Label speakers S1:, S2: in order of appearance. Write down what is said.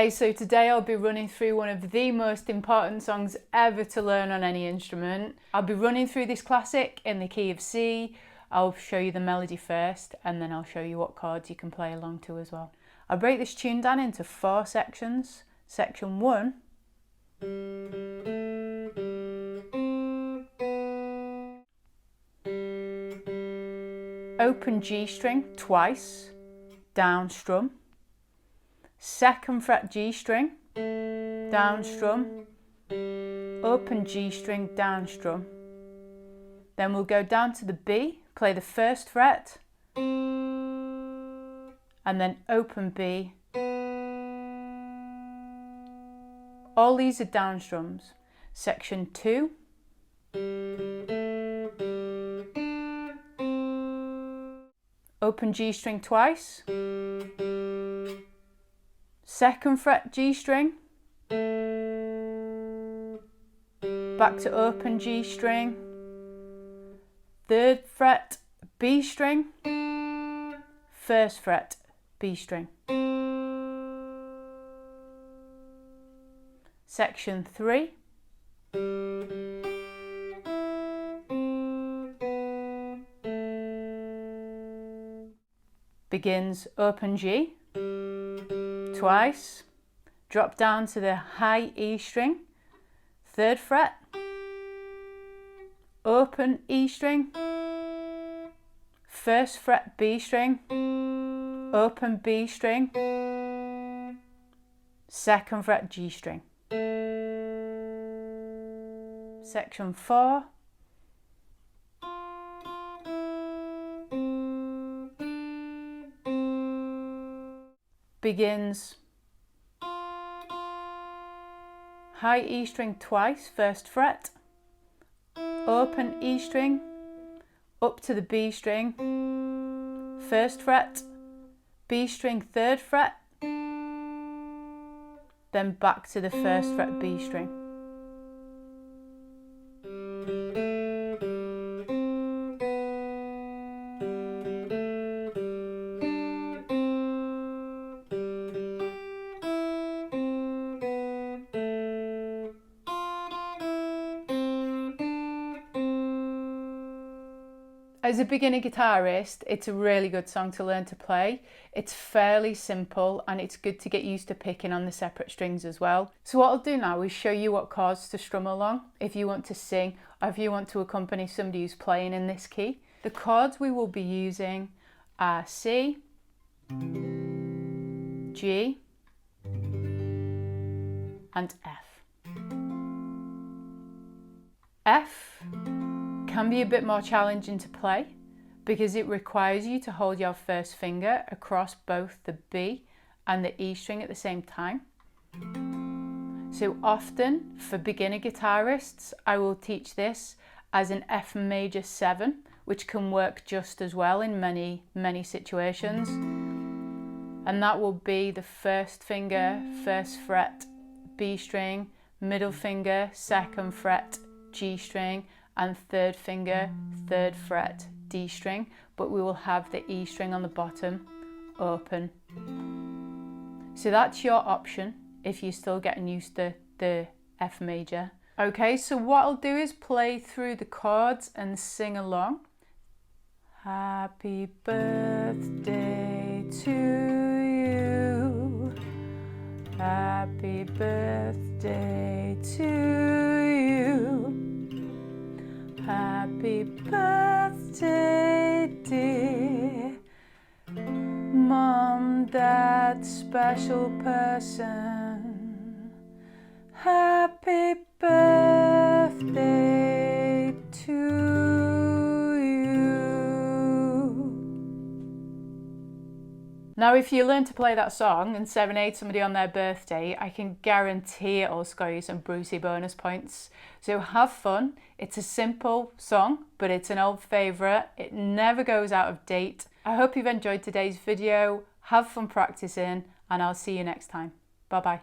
S1: Okay, so today I'll be running through one of the most important songs ever to learn on any instrument. I'll be running through this classic in the key of C. I'll show you the melody first, and then I'll show you what chords you can play along to as well. I'll break this tune down into 4 sections. Section 1. Open G string twice, down strum. 2nd fret G string, down strum. Open G string, down strum. Then we'll go down to the B, play the 1st fret, and then open B. All these are down strums. Section 2. Open G string twice. 2nd fret G string. Back to open G string. 3rd fret B string. 1st fret B string. Section 3. Begins open G twice, drop down to the high E string, 3rd fret, open E string, 1st fret B string, open B string, 2nd fret G string. Section 4. Begins high E string twice, 1st fret, open E string, up to the B string, 1st fret, B string, 3rd fret, then back to the 1st fret B string. As a beginner guitarist, it's a really good song to learn to play. It's fairly simple and it's good to get used to picking on the separate strings as well. So what I'll do now is show you what chords to strum along if you want to sing or if you want to accompany somebody who's playing in this key. The chords we will be using are C, G, and F. F can be a bit more challenging to play because it requires you to hold your 1st finger across both the B and the E string at the same time. So often for beginner guitarists, I will teach this as an F major 7, which can work just as well in many situations. And that will be the 1st finger, 1st fret, B string, middle finger, 2nd fret, G string, and 3rd finger, 3rd fret, D string, but we will have the E string on the bottom open. So that's your option if you're still getting used to the F major. Okay, so what I'll do is play through the chords and sing along. Happy birthday to you. Happy birthday to you. Happy birthday, dear Mom, that special person. Happy birthday to you. Now, if you learn to play that song and serenade somebody on their birthday, I can guarantee it'll score you some Brucey bonus points. So have fun. It's a simple song, but it's an old favourite. It never goes out of date. I hope you've enjoyed today's video. Have fun practicing, and I'll see you next time. Bye bye.